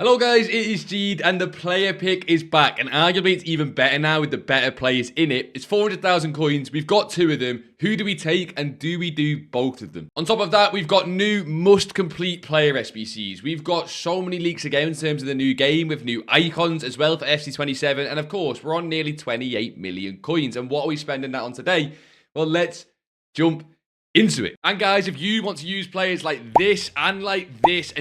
Hello guys, it is Jead and the player pick is back, and arguably it's even better now with the better players in it. It's 400,000 coins, we've got 2 of them. Who do we take and do we do both of them? On top of that, we've got new must complete player SBCs. We've got so many leaks again in terms of the new game with new icons as well for FC27, and of course we're on nearly 28 million coins. And what are we spending that on today? Well, let's jump into it. And guys, if you want to use players like this and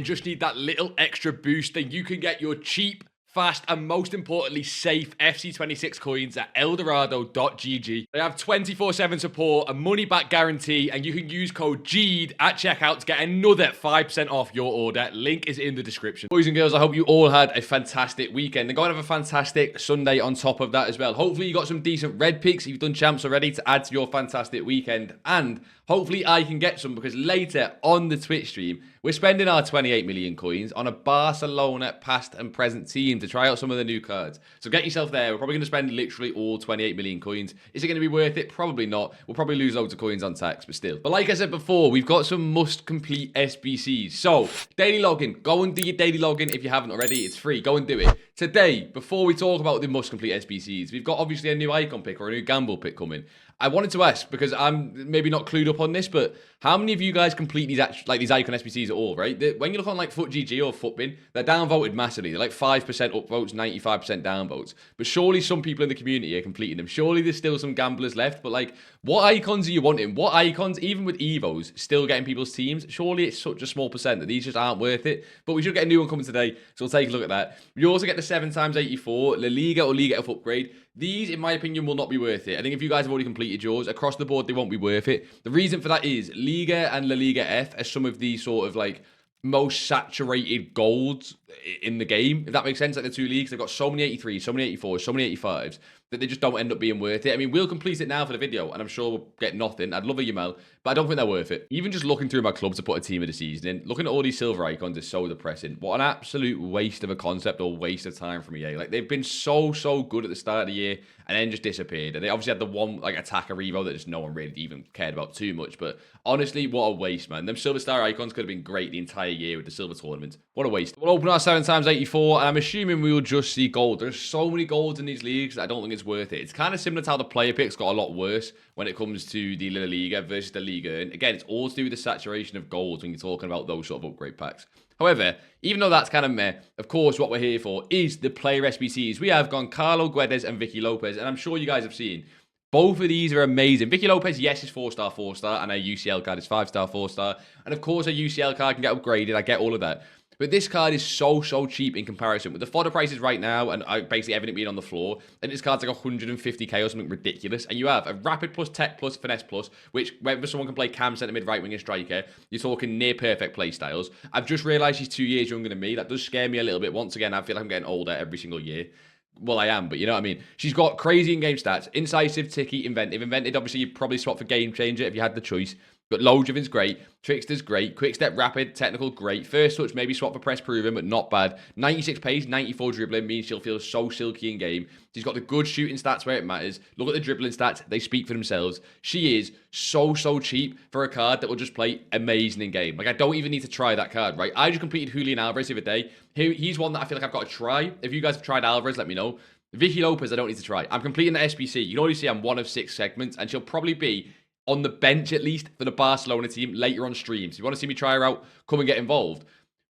just need that little extra boost, then you can get your cheap, fast, and most importantly safe FC26 coins at eldorado.gg. They have 24/7 support, a money back guarantee, and you can use code JEAD at checkout to get another 5% off your order. Link is in the description. Boys and girls, I hope you all had a fantastic weekend. They're going to have a fantastic Sunday on top of that as well. Hopefully you got some decent red picks if you've done champs already to add to your fantastic weekend, and hopefully I can get some, because later on the Twitch stream, we're spending our 28 million coins on a Barcelona past and present team to try out some of the new cards. So get yourself there. We're probably going to spend literally all 28 million coins. Is it going to be worth it? Probably not. We'll probably lose loads of coins on tax, but still. But like I said before, we've got some must complete SBCs. So daily login. Go and do your daily login if you haven't already. It's free. Go and do it. Today, before we talk about the must complete SBCs, we've got obviously a new icon pick or a new gamble pick coming. I wanted to ask, because I'm maybe not clued up on this, but how many of you guys complete these these icon SBCs at all, right? When you look on like FUTGG or FUTBIN, they're downvoted massively. They're like 5% upvotes, 95% downvotes. But surely some people in the community are completing them. Surely there's still some gamblers left, but like, what icons are you wanting? What icons, even with Evos, still getting people's teams? Surely it's such a small percent that these just aren't worth it. But we should get a new one coming today, so we'll take a look at that. You also get the 7x84, La Liga or Liga F upgrade. These, in my opinion, will not be worth it. I think if you guys have already completed yours, across the board, they won't be worth it. The reason for that is Liga and La Liga F are some of the sort of like most saturated golds in the game, if that makes sense. Like the two leagues, they've got so many 83s, so many 84s, so many 85s that they just don't end up being worth it. I mean, we'll complete it now for the video, and I'm sure we'll get nothing. I'd love a Yamal, but I don't think they're worth it. Even just looking through my club to put a team of the season in, looking at all these silver icons is so depressing. What an absolute waste of a concept or waste of time from EA. Like, they've been so good at the start of the year and then just disappeared. And they obviously had the one like attacker revo that just no one really even cared about too much. But honestly, what a waste, man. Them silver star icons could have been great the entire year with the silver tournament. What a waste. We'll open our 7x84, and I'm assuming we will just see gold. There's so many golds in these leagues that I don't think it's worth it. It's kind of similar to how the player picks got a lot worse when it comes to the La Liga versus the Liga. And again, it's all to do with the saturation of golds when you're talking about those sort of upgrade packs. However, even though that's kind of meh, of course, what we're here for is the player SBCs. We have Goncalo Guedes and Vicky Lopez, and I'm sure you guys have seen. Both of these are amazing. Vicky Lopez, yes, is 4-star, 4-star, and her UCL card is 5-star, 4-star. And of course, her UCL card can get upgraded. I get all of that. But this card is so cheap in comparison. With the fodder prices right now, and basically everything being on the floor, and this card's like 150k or something ridiculous. And you have a Rapid plus, Tech plus, Finesse plus, which whenever someone can play cam, centre mid, right wing, and striker, you're talking near perfect play styles. I've just realised she's 2 years younger than me. That does scare me a little bit. Once again, I feel like I'm getting older every single year. Well, I am, but you know what I mean. She's got crazy in-game stats. Incisive, Ticky, Inventive. Invented, obviously, you'd probably swap for Game Changer if you had the choice. But low driven's great, Trickster's great, quick step, rapid, technical, great. First touch, maybe swap for press proven, but not bad. 96 pace, 94 dribbling means she'll feel so silky in game. She's got the good shooting stats where it matters. Look at the dribbling stats, they speak for themselves. She is so cheap for a card that will just play amazing in game. Like, I don't even need to try that card, right? I just completed Julian Alvarez the other day. He's one that I feel like I've got to try. If you guys have tried Alvarez, let me know. Vicky Lopez, I don't need to try. I'm completing the SBC. You can already see I'm 1 of 6 segments, and she'll probably be on the bench at least for the Barcelona team later on streams. If you want to see me try her out, come and get involved.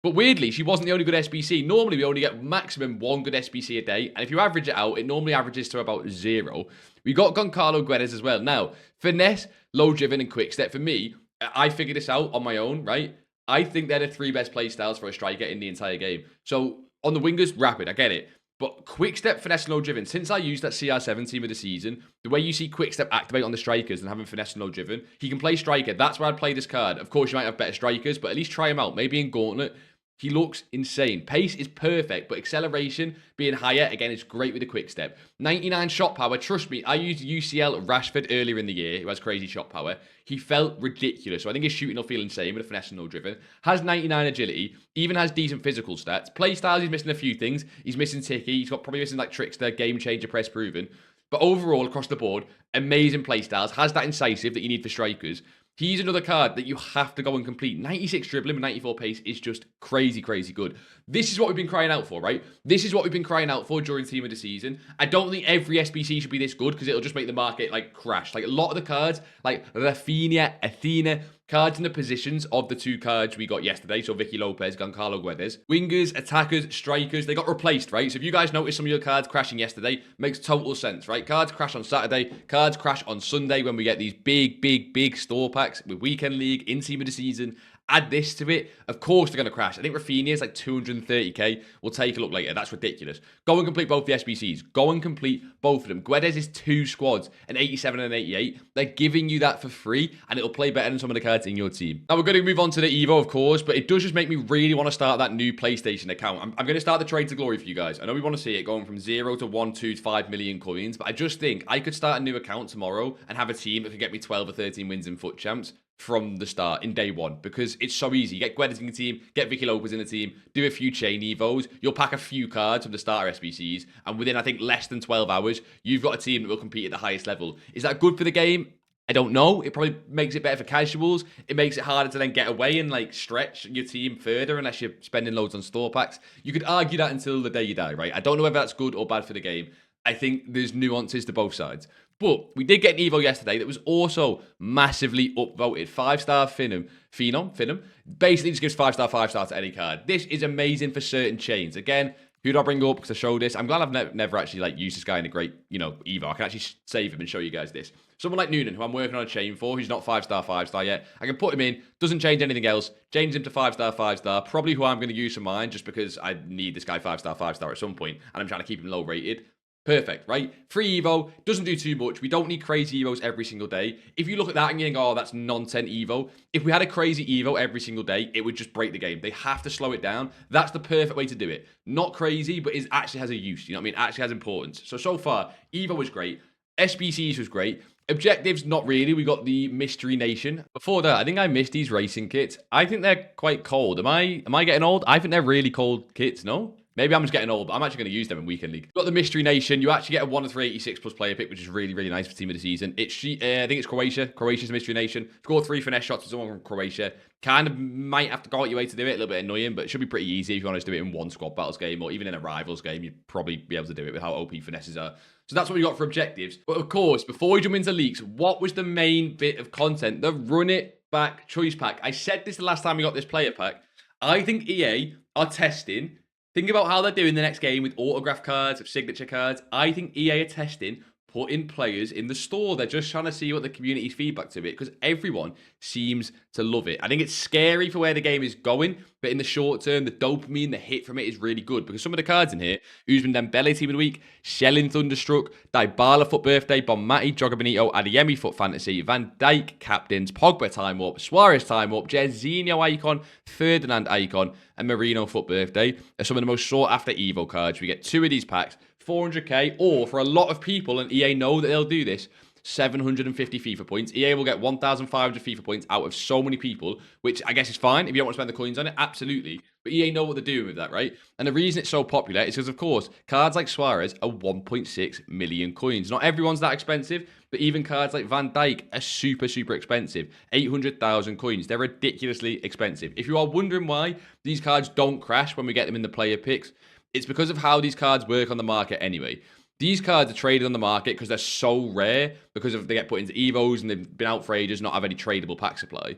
But weirdly, she wasn't the only good SBC. Normally, we only get maximum 1 good SBC a day. And if you average it out, it normally averages to about 0. We got Goncalo Guedes as well. Now, finesse, low driven, and quick step. For me, I figured this out on my own, right? I think they're the 3 best play styles for a striker in the entire game. So, on the wingers, rapid, I get it. But quick step, finesse, and low driven. Since I used that CR7 team of the season, the way you see quick step activate on the strikers and having finesse and low driven, he can play striker. That's where I'd play this card. Of course, you might have better strikers, but at least try him out. Maybe in Gauntlet. He looks insane. Pace is perfect, but acceleration being higher, again, is great with the quick step. 99 shot power. Trust me, I used UCL Rashford earlier in the year, who has crazy shot power. He felt ridiculous. So I think his shooting will feel insane with a finesse and no driven. Has 99 agility, even has decent physical stats. Play styles, he's missing a few things. He's missing Ticky. He's got probably missing like Trickster, Game Changer, Press Proven. But overall, across the board, amazing play styles. Has that incisive that you need for strikers. He's another card that you have to go and complete. 96 dribbling with 94 pace is just crazy, crazy good. This is what we've been crying out for, right? This is what we've been crying out for during Team of the Season. I don't think every SBC should be this good because it'll just make the market like crash. Like a lot of the cards, like Rafinha, Athena, cards in the positions of the two cards we got yesterday. So Vicky Lopez, Giancarlo Guedes. Wingers, attackers, strikers, they got replaced, right? So if you guys noticed some of your cards crashing yesterday, makes total sense, right? Cards crash on Saturday, cards crash on Sunday when we get these big store packs with Weekend League, in Team of the Season. Add this to it, of course they're going to crash. I think Rafinha is like 230k. We'll take a look later. That's ridiculous. Go and complete both the SBCs. Go and complete both of them. Guedes is 2 squads, an 87 and an 88. They're giving you that for free, and it'll play better than some of the cards in your team. Now, we're going to move on to the Evo, of course, but it does just make me really want to start that new PlayStation account. I'm going to start the Trade to Glory for you guys. I know we want to see it going from 0 to 1, 2 to 5 million coins, but I just think I could start a new account tomorrow and have a team that could get me 12 or 13 wins in FUT Champs from the start in day one, because it's so easy. You get Guedes in the team, get Vicky Lopez in the team, do a few chain evos, you'll pack a few cards from the starter SBCs, and within, I think, less than 12 hours, you've got a team that will compete at the highest level. Is that good for the game? I don't know. It probably makes it better for casuals. It makes it harder to then get away and like stretch your team further unless you're spending loads on store packs. You could argue that until the day you die, right? I don't know whether that's good or bad for the game. I think there's nuances to both sides. But we did get an Evo yesterday that was also massively upvoted. 5-star Phenom. Basically just gives 5-star, 5-star to any card. This is amazing for certain chains. Again, who do I bring up because I show this? I'm glad I've never actually like used this guy in a great, Evo. I can actually save him and show you guys this. Someone like Noonan, who I'm working on a chain for, who's not 5-star, 5-star yet. I can put him in, doesn't change anything else. Change him to 5-star, 5-star. Probably who I'm going to use for mine just because I need this guy 5-star, 5-star at some point, and I'm trying to keep him low rated. Perfect, right? Free Evo, doesn't do too much. We don't need crazy Evos every single day. If you look at that and you think, oh, that's nonsense Evo. If we had a crazy Evo every single day, it would just break the game. They have to slow it down. That's the perfect way to do it. Not crazy, but it actually has a use. You know what I mean? It actually has importance. So far, Evo was great. SBCs was great. Objectives, not really. We got the Mystery Nation. Before that, I think I missed these racing kits. I think they're quite cold. Am I getting old? I think they're really cold kits, no? Maybe I'm just getting old, but I'm actually going to use them in Weekend League. Got the Mystery Nation. You actually get a 1 of 386 plus player pick, which is really, really nice for Team of the Season. I think it's Croatia. Croatia's Mystery Nation. Score 3 finesse shots for someone from Croatia. Kind of might have to go out your way to do it. A little bit annoying, but it should be pretty easy if you want to do it in one squad battles game or even in a rivals game. You'd probably be able to do it with how OP finesses are. So that's what we got for objectives. But of course, before we jump into leaks, what was the main bit of content? The Run It Back Choice Pack. I said this the last time we got this player pack. I think EA are testing. Think about how they're doing the next game with autograph cards, with signature cards. I think EA are testing putting players in the store. They're just trying to see what the community's feedback to it because everyone seems to love it. I think it's scary for where the game is going, but in the short term, the dopamine, the hit from it is really good because some of the cards in here, Usman Dembele Team of the Week, Shelling Thunderstruck, Dybala Foot Birthday, Bonmati, Jogger Benito, Adeyemi Foot Fantasy, Van Dijk Captains, Pogba Time Warp, Suarez Time Warp, Jairzinho Icon, Ferdinand Icon, and Marino Foot Birthday are some of the most sought after Evo cards. We get 2 of these packs, 400k, or for a lot of people, and EA know that they'll do this, 750 FIFA points. EA will get 1,500 FIFA points out of so many people, which I guess is fine if you don't want to spend the coins on it, absolutely. But EA know what they're doing with that, right? And the reason it's so popular is because, of course, cards like Suarez are 1.6 million coins. Not everyone's that expensive, but even cards like Van Dijk are super, super expensive. 800,000 coins. They're ridiculously expensive. If you are wondering why these cards don't crash when we get them in the player picks, it's because of how these cards work on the market anyway. These cards are traded on the market because they're so rare, because of they get put into Evos and they've been out for ages, not have any tradable pack supply.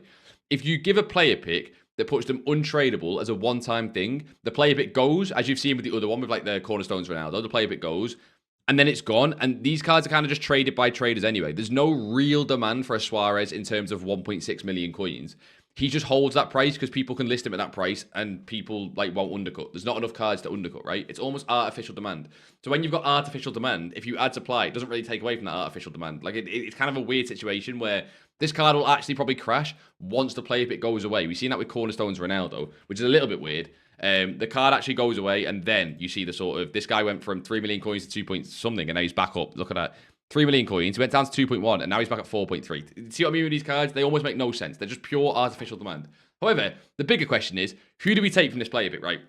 If you give a player pick that puts them untradable as a one-time thing, the player pick goes, as you've seen with the other one, with like the Cornerstones Ronaldo, the player pick goes, and then it's gone. And these cards are kind of just traded by traders anyway. There's no real demand for a Suarez in terms of 1.6 million coins. He just holds that price because people can list him at that price and people like won't undercut. There's not enough cards to undercut, right? It's almost artificial demand. So when you've got artificial demand, if you add supply, it doesn't really take away from that artificial demand. Like it's kind of a weird situation where this card will actually probably crash once the player pick goes away. We've seen that with Cornerstones Ronaldo, which is a little bit weird. The card actually goes away and then you see the sort of, this guy went from 3 million coins to 2 point something and now he's back up. Look at that. 3 million coins, he went down to 2.1, and now he's back at 4.3. See what I mean with these cards? They almost make no sense. They're just pure artificial demand. However, the bigger question is, who do we take from this player pick, right?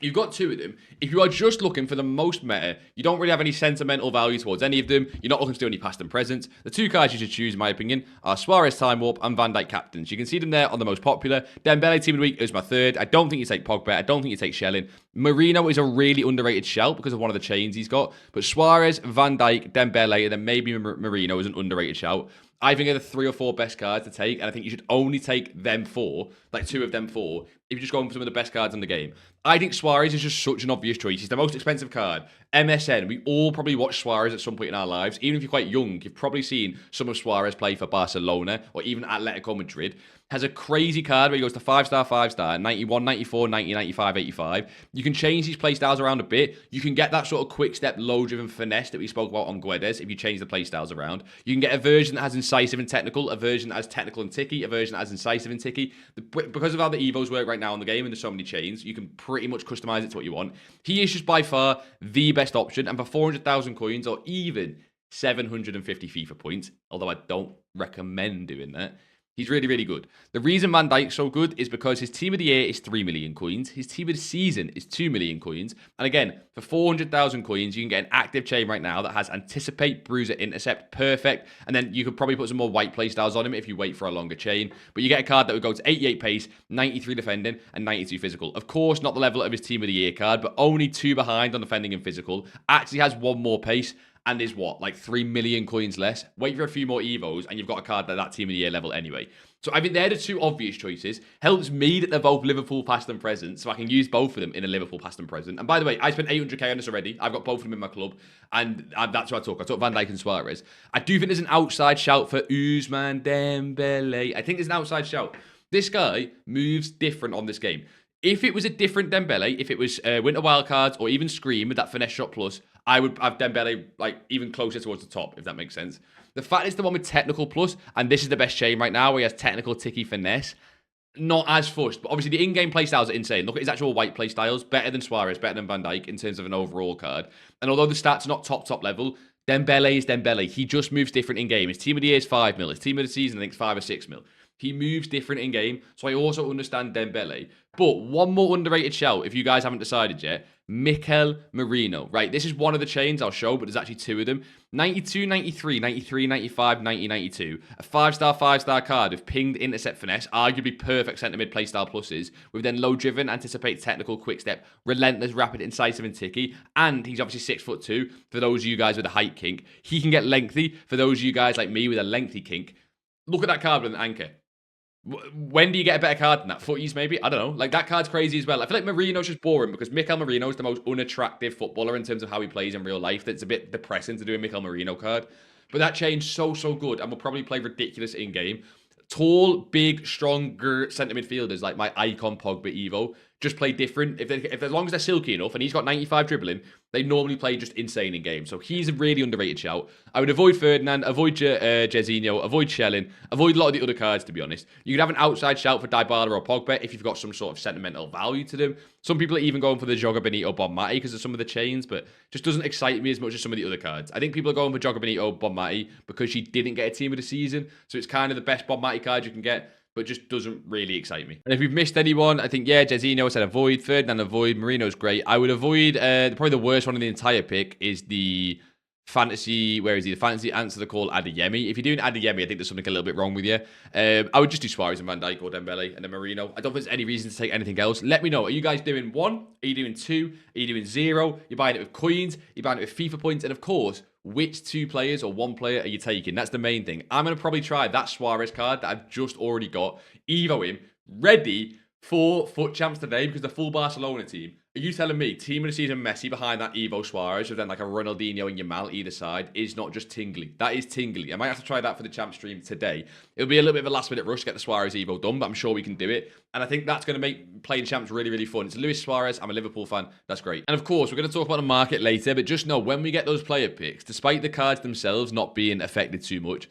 You've got two of them. If you are just looking for the most meta, you don't really have any sentimental value towards any of them. You're not looking to do any past and present. The two cards you should choose, in my opinion, are Suarez Time Warp and Van Dijk Captains. You can see them there on the most popular. Dembele Team of the Week is my third. I don't think you take Pogba. I don't think you take Schelling. Marino is a really underrated shout because of one of the chains he's got. But Suarez, Van Dijk, Dembele, and then maybe Marino is an underrated shout. I think they're the 3 or 4 best cards to take, and I think you should only take them 4, like 2 of them 4, if you're just going for some of the best cards in the game. I think Suarez is just such an obvious choice. He's the most expensive card. MSN, we all probably watched Suarez at some point in our lives. Even if you're quite young, you've probably seen some of Suarez play for Barcelona or even Atletico Madrid. Has a crazy card where he goes to 5-star, 5-star, 91, 94, 90, 95, 85. You can change these playstyles around a bit. You can get that sort of quick step, low-driven finesse that we spoke about on Guedes if you change the playstyles around. You can get a version that has incisive and technical, a version that has technical and ticky, a version that has incisive and ticky. Because of how the Evos work right now in the game and there's so many chains, you can pretty much customize it to what you want. He is just by far the best option, and for 400,000 coins or even 750 FIFA points, although I don't recommend doing that, he's really, really good. The reason Van Dijk's so good is because his team of the year is 3 million coins. His team of the season is 2 million coins. And again, for 400,000 coins, you can get an active chain right now that has Anticipate, Bruiser, Intercept, Perfect. And then you could probably put some more white playstyles on him if you wait for a longer chain. But you get a card that would go to 88 pace, 93 defending, and 92 physical. Of course, not the level of his team of the year card, but only 2 behind on defending and physical. Actually has 1 more pace. And is what, like 3 million coins less? Wait for a few more Evos, and you've got a card at that team of the year level anyway. So I think they're the 2 obvious choices. Helps me that they're both Liverpool past and present, so I can use both of them in a Liverpool past and present. And by the way, I spent 800k on this already. I've got both of them in my club, and that's what I took. I took Van Dijk and Suarez. I do think there's an outside shout for Ousmane Dembele. I think there's an outside shout. This guy moves different on this game. If it was a different Dembele, if it was Winter Wildcards or even Scream with that finesse shot plus, I would have Dembele like even closer towards the top, if that makes sense. The fact it's the one with technical plus, and this is the best chain right now where he has technical, ticky, finesse, not as fussed. But obviously the in-game playstyles are insane. Look at his actual white playstyles, better than Suarez, better than Van Dijk in terms of an overall card. And although the stats are not top level, Dembele is Dembele. He just moves different in-game. His team of the year is 5 mil. His team of the season, I think, is 5 or 6 mil. He moves different in game, so I also understand Dembele. But one more underrated shout, if you guys haven't decided yet, Mikel Merino. Right, this is one of the chains I'll show, but there's actually 2 of them. 92, 93, 93, 95, 90, 92. A 5-star, 5-star card with pinged intercept finesse, arguably perfect centre mid playstyle pluses, with then low driven, anticipate technical, quick step, relentless, rapid, incisive, and ticky. And he's obviously 6'2", for those of you guys with a height kink. He can get lengthy, for those of you guys like me with a lengthy kink. Look at that card with an anchor. When do you get a better card than that? Footies, maybe? I don't know. Like, that card's crazy as well. I feel like Marino's just boring because Mikel Merino is the most unattractive footballer in terms of how he plays in real life. That's a bit depressing to do a Mikel Merino card. But that chain's so good and will probably play ridiculous in-game. Tall, big, stronger centre midfielders like my icon Pogba Evo just play different. If as long as they're silky enough and he's got 95 dribbling, they normally play just insane in game. So he's a really underrated shout. I would avoid Ferdinand, avoid Jezinho, avoid Schelling, avoid a lot of the other cards, to be honest. You could have an outside shout for Dybala or Pogba if you've got some sort of sentimental value to them. Some people are even going for the Jogger Benito Bonmati because of some of the chains, but just doesn't excite me as much as some of the other cards. I think people are going for Jogger Benito Bonmati because she didn't get a team of the season, so it's kind of the best Bonmati card you can get, but just doesn't really excite me. And if we've missed anyone, I think, yeah, Jezinho said avoid, Ferdinand avoid, Marino's great. I would avoid, probably the worst one in the entire pick is the fantasy, where is he? The fantasy answer the call Adeyemi. If you're doing Adeyemi, I think there's something a little bit wrong with you. I would just do Suarez and Van Dijk or Dembele and then Marino. I don't think there's any reason to take anything else. Let me know. Are you guys doing 1? Are you doing 2? Are you doing 0? You're buying it with coins? You're buying it with FIFA points? And of course, which 2 players or 1 player are you taking? That's the main thing. I'm going to probably try that Suarez card that I've just already got. Evo him, ready for FUT Champs today because the full Barcelona team. Are you telling me team of the season Messi behind that Evo Suarez with then like a Ronaldinho and Yamal either side is not just tingly? That is tingly. I might have to try that for the champ stream today. It'll be a little bit of a last minute rush to get the Suarez Evo done, but I'm sure we can do it. And I think that's going to make playing champs really, really fun. It's Luis Suarez. I'm a Liverpool fan. That's great. And of course, we're going to talk about the market later, but just know when we get those player picks, despite the cards themselves not being affected too much,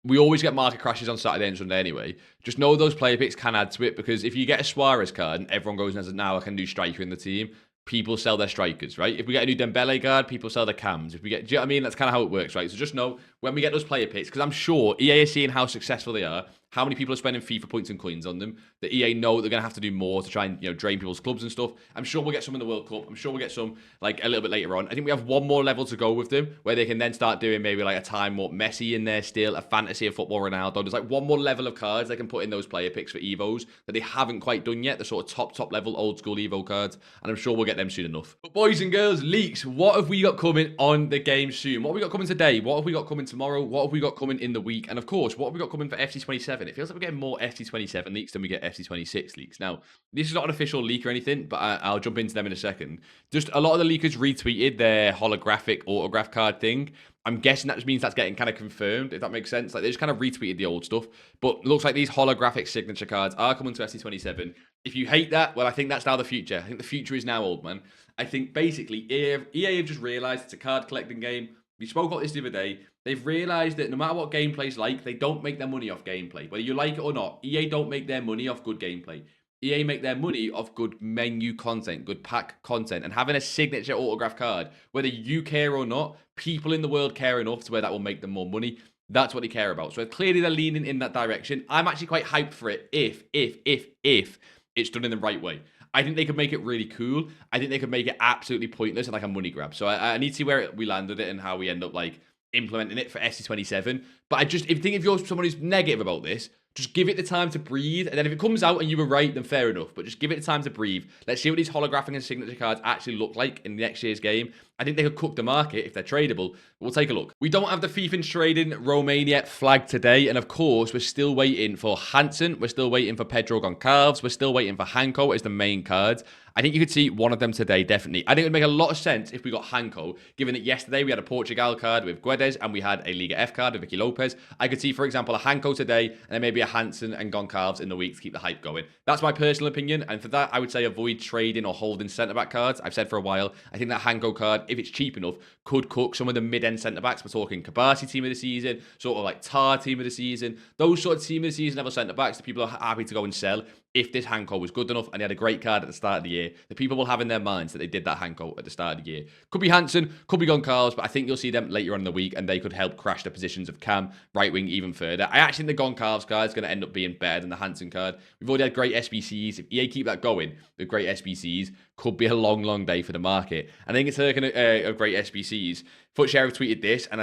we always get market crashes on Saturday and Sunday anyway. Just know those player picks can add to it because if you get a Suarez card and everyone goes and says, now I can do striker in the team, people sell their strikers, right? If we get a new Dembele card, people sell their cams. If we get, do you know what I mean? That's kind of how it works, right? So just know when we get those player picks, because I'm sure EA is seeing how successful they are, how many people are spending FIFA points and coins on them. The EA know they're going to have to do more to try and, drain people's clubs and stuff. I'm sure we'll get some in the World Cup. I'm sure we'll get some, like, a little bit later on. I think we have one more level to go with them, where they can then start doing maybe, like, a time warp Messi in there still, a fantasy of football Ronaldo. There's, like, one more level of cards they can put in those player picks for Evos that they haven't quite done yet. The sort of top level old school Evo cards. And I'm sure we'll get them soon enough. But boys and girls, leaks, what have we got coming on the game soon? What have we got coming today? What have we got coming tomorrow? What have we got coming in the week? And of course, what have we got coming for FC27? It feels like we're getting more FC27 leaks than we get FC26 leaks. Now, this is not an official leak or anything, but I'll jump into them in a second. Just a lot of the leakers retweeted their holographic autograph card thing. I'm guessing that just means that's getting kind of confirmed, if that makes sense. Like, they just kind of retweeted the old stuff. But it looks like these holographic signature cards are coming to FC27. If you hate that, well, I think that's now the future. I think the future is now, old man. I think basically EA have just realised it's a card collecting game. We spoke about this the other day. They've realised that no matter what gameplay's like, they don't make their money off gameplay. Whether you like it or not, EA don't make their money off good gameplay. EA make their money off good menu content, good pack content, and having a signature autograph card, whether you care or not, people in the world care enough to where that will make them more money. That's what they care about. So clearly they're leaning in that direction. I'm actually quite hyped for it if it's done in the right way. I think they could make it really cool. I think they could make it absolutely pointless and like a money grab. So I need to see where we land with it and how we end up like implementing it for FC27. But if you're someone who's negative about this, just give it the time to breathe. And then if it comes out and you were right, then fair enough. But just give it the time to breathe. Let's see what these holographic and signature cards actually look like in next year's game. I think they could cook the market if they're tradable. We'll take a look. We don't have the FIFA trading Romania flag today. And of course, we're still waiting for Hansen. We're still waiting for Pedro Goncalves. We're still waiting for Hanko as the main cards. I think you could see one of them today, definitely. I think it would make a lot of sense if we got Hanko, given that yesterday we had a Portugal card with Guedes and we had a Liga F card with Vicky Lopez. I could see, for example, a Hanko today and then maybe a Hansen and Goncalves in the week to keep the hype going. That's my personal opinion. And for that, I would say avoid trading or holding centre-back cards. I've said for a while, I think that Hanko card, if it's cheap enough, could cook some of the mid-end centre-backs. We're talking Kabasi team of the season, sort of like Tar team of the season. Those sort of team of the season level centre-backs that people are happy to go and sell. If this Hanko was good enough and he had a great card at the start of the year, the people will have in their minds that they did that Hanko at the start of the year. Could be Hansen, could be Goncalves, but I think you'll see them later on in the week and they could help crash the positions of Cam, right wing even further. I actually think the Goncalves card is going to end up being better than the Hansen card. We've already had great SBCs. If EA keep that going with great SBCs, could be a long day for the market. And I think it's looking at great SBCs. Foot Sheriff tweeted this, and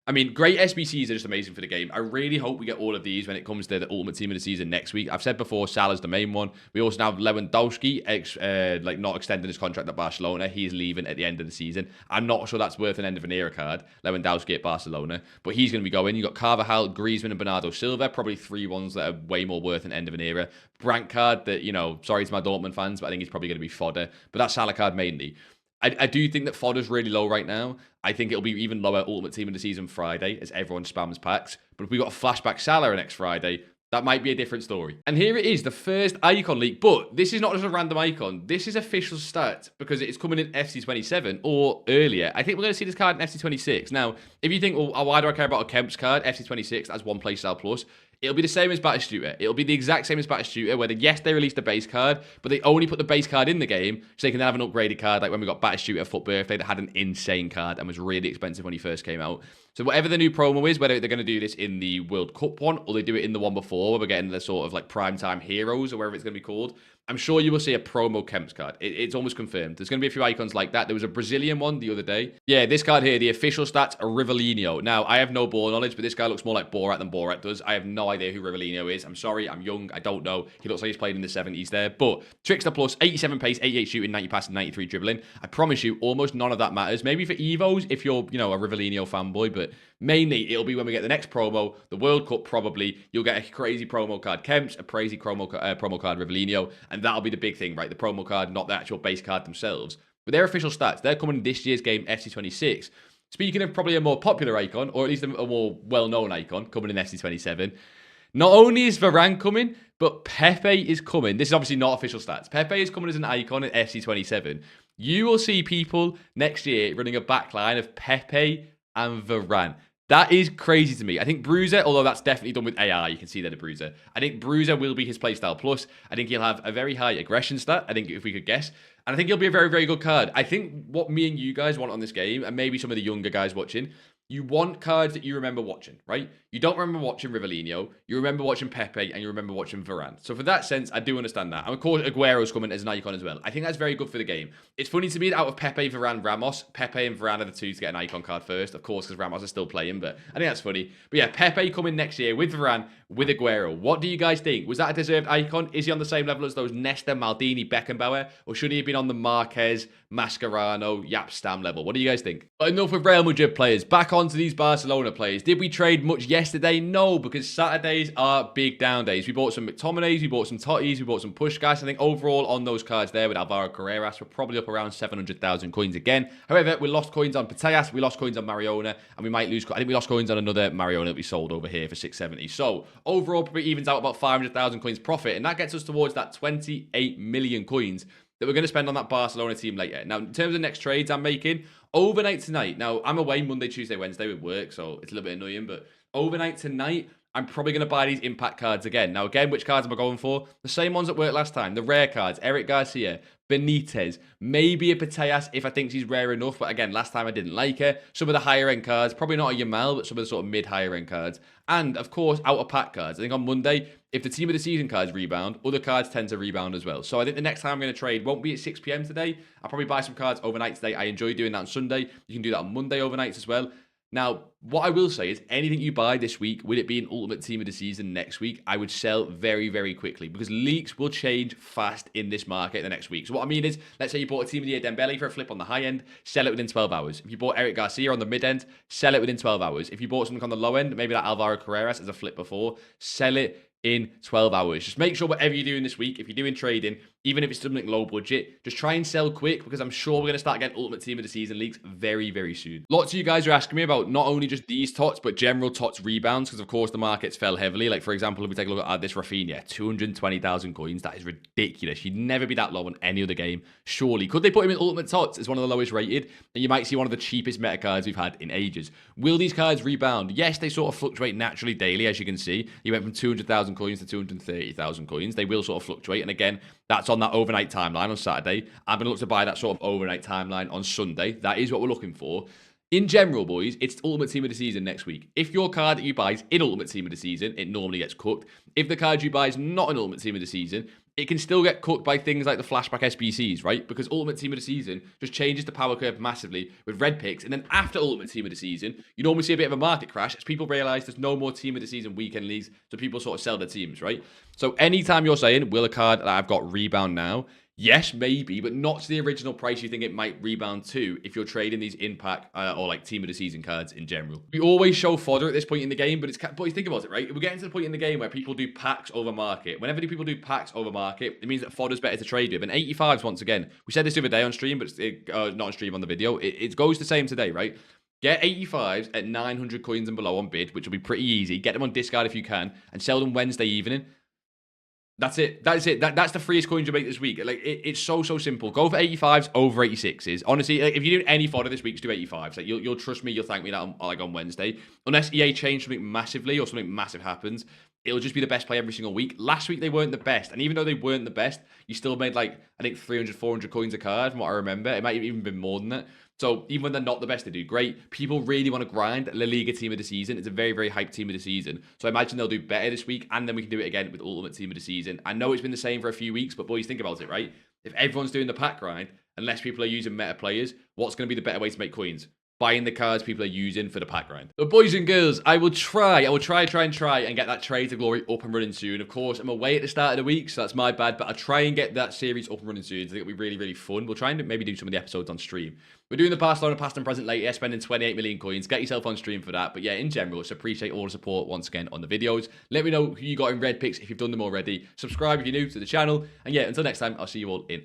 I mean, great SBCs are just amazing for the game. I really hope we get all of these when it comes to the Ultimate Team of the Season next week. I've said before, Salah's the main one. We also have Lewandowski, not extending his contract at Barcelona. He's leaving at the end of the season. I'm not sure that's worth an end of an era card, Lewandowski at Barcelona, but he's going to be going. You've got Carvajal, Griezmann, and Bernardo Silva, probably three ones that are way more worth an end of an era. Brandt card that, sorry to my Dortmund fans, but I think he's probably going to be fodder. But that's Salah card mainly. I do think that fodder's really low right now. I think it'll be even lower Ultimate Team of the Season Friday as everyone spams packs. But if we got a flashback Salah next Friday, that might be a different story. And here it is, the first icon leak. But this is not just a random icon. This is official stat because it's coming in FC27 or earlier. I think we're going to see this card in FC26. Now, if you think, well, why do I care about a Kemp's card? FC26, that's one playstyle plus. It'll be the same as Batistuta. It'll be the exact same as Batistuta, where yes, they released the base card, but they only put the base card in the game so they can then have an upgraded card, like when we got Batistuta Foot Birthday that had an insane card and was really expensive when he first came out. So whatever the new promo is, whether they're going to do this in the World Cup one or they do it in the one before, where we're getting the sort of like primetime heroes or whatever it's going to be called, I'm sure you will see a promo Kemp's card. It's almost confirmed. There's going to be a few icons like that. There was a Brazilian one the other day. Yeah, this card here, the official stats, Rivellino. Now, I have no ball knowledge, but this guy looks more like Borat than Borat does. I have no idea who Rivellino is. I'm sorry, I'm young. I don't know. He looks like he's played in the 70s there. But Trickster plus, 87 pace, 88 shooting, 90 passing, 93 dribbling. I promise you, almost none of that matters. Maybe for Evos, if you're, a Rivellino fanboy, but mainly it'll be when we get the next promo, the World Cup probably. You'll get a crazy promo card Kemp's, a crazy promo card Rivellino, and that'll be the big thing, right? The promo card, not the actual base card themselves. But their official stats, they're coming in this year's game, FC26. Speaking of probably a more popular icon, or at least a more well-known icon, coming in FC27, not only is Varane coming, but Pepe is coming. This is obviously not official stats. Pepe is coming as an icon in FC27. You will see people next year running a backline of Pepe and Varane. That is crazy to me. I think Bruiser, although that's definitely done with AI, you can see that a Bruiser. I think Bruiser will be his playstyle plus. I think he'll have a very high aggression stat, I think, if we could guess. And I think he'll be a very, very good card. I think what me and you guys want on this game, and maybe some of the younger guys watching, You want cards that you remember watching, right? You don't remember watching Rivellino, you remember watching Pepe, and you remember watching Varane. So for that sense, I do understand that. And of course, Aguero's coming as an icon as well. I think that's very good for the game. It's funny to me that out of Pepe, Varane, Ramos, Pepe and Varane are the two to get an icon card first, of course, because Ramos is still playing, but I think that's funny. But yeah, Pepe coming next year with Varane, with Aguero. What do you guys think? Was that a deserved icon? Is he on the same level as those Nesta, Maldini, Beckenbauer? Or should he have been on the Marquez, Mascherano, Yap Stam level? What do you guys think? But enough of Real Madrid players. Back onto these Barcelona players. Did we trade much yesterday? No, because Saturdays are big down days. We bought some McTominays, we bought some Totties, we bought some Pushkas. I think overall on those cards there with Alvaro Carreras, we're probably up around 700,000 coins again. However, we lost coins on Putellas, we lost coins on Mariona, and we might lose. I think we lost coins on another Mariona that we sold over here for 670. So overall, probably evens out about 500,000 coins profit, and that gets us towards that 28 million coins that we're going to spend on that Barcelona team later. Now, in terms of next trades I'm making, overnight tonight. Now, I'm away Monday, Tuesday, Wednesday with work, so it's a little bit annoying, but overnight tonight, I'm probably going to buy these impact cards again. Now, again, which cards am I going for? The same ones that worked last time. The rare cards, Eric Garcia, Benitez, maybe a Putellas if I think she's rare enough, but again, last time I didn't like her. Some of the higher end cards, probably not a Yamal, but some of the sort of mid-higher end cards. And, of course, out-of-pack cards. I think on Monday, if the team of the season cards rebound, other cards tend to rebound as well. So I think the next time I'm going to trade won't be at 6 p.m. today. I'll probably buy some cards overnight today. I enjoy doing that on Sunday. You can do that on Monday overnights as well. Now, what I will say is anything you buy this week, with it being Ultimate Team of the Season next week, I would sell very, very quickly because leaks will change fast in this market the next week. So what I mean is, let's say you bought a Team of the Year Dembele for a flip on the high end, sell it within 12 hours. If you bought Eric Garcia on the mid end, sell it within 12 hours. If you bought something on the low end, maybe that Alvaro Carreras as a flip before, sell it in 12 hours. Just make sure whatever you're doing this week, if you're doing trading, even if it's something low budget, just try and sell quick because I'm sure we're going to start getting Ultimate Team of the Season leaks very, very soon. Lots of you guys are asking me about not only just these tots, but general tots rebounds because, of course, the markets fell heavily. Like, for example, if we take a look at this Rafinha, 220,000 coins. That is ridiculous. You'd never be that low on any other game, surely. Could they put him in Ultimate Tots as one of the lowest rated? And you might see one of the cheapest meta cards we've had in ages. Will these cards rebound? Yes, they sort of fluctuate naturally daily, as you can see. You went from 200,000 coins to 230,000 coins. They will sort of fluctuate. And again, that's on that overnight timeline on Saturday. I'm going to look to buy that sort of overnight timeline on Sunday. That is what we're looking for. In general, boys, it's Ultimate Team of the Season next week. If your card that you buy is in Ultimate Team of the Season, it normally gets cooked. If the card you buy is not an Ultimate Team of the Season, it can still get cooked by things like the flashback SBCs, right? Because Ultimate Team of the Season just changes the power curve massively with red picks. And then after Ultimate Team of the Season, you normally see a bit of a market crash as people realize there's no more Team of the Season weekend leagues. So people sort of sell their teams, right? So anytime you're saying, will a card that I've got rebound now? Yes, maybe, but not to the original price you think it might rebound to if you're trading these impact or like Team of the Season cards in general. We always show fodder at this point in the game, but boys, think about it, right? We're getting to the point in the game where people do packs over market. Whenever people do packs over market, it means that fodder's better to trade with. And 85s, once again, we said this the other day on stream, but not on stream, on the video. It goes the same today, right? Get 85s at 900 coins and below on bid, which will be pretty easy. Get them on discard if you can, and sell them Wednesday evening. That's it. That's it. That's the freest coins you make this week. Like it's so simple. Go for 85s over 86s. Honestly, like, if you do any fodder this week, just do 85s. Like you'll trust me. You'll thank me that on Wednesday. Unless EA change something massively or something massive happens, it'll just be the best play every single week. Last week they weren't the best, and even though they weren't the best, you still made like I think 300, 400 coins a card from what I remember. It might have even been more than that. So even when they're not the best, they do great. People really want to grind La Liga Team of the Season. It's a very, very hyped Team of the Season. So I imagine they'll do better this week, and then we can do it again with Ultimate Team of the Season. I know it's been the same for a few weeks, but boys, think about it, right? If everyone's doing the pack grind, unless people are using meta players, what's going to be the better way to make coins? Buying the cards people are using for the pack grind. But boys and girls, I will try and get that Trade to Glory up and running soon. Of course, I'm away at the start of the week, so that's my bad, but I'll try and get that series up and running soon. I think it'll be really, really fun. We'll try and maybe do some of the episodes on stream. We're doing the Barcelona past and present later, spending 28 million coins. Get yourself on stream for that. But yeah, in general, just appreciate all the support once again on the videos. Let me know who you got in red picks if you've done them already. Subscribe if you're new to the channel. And yeah, until next time, I'll see you all in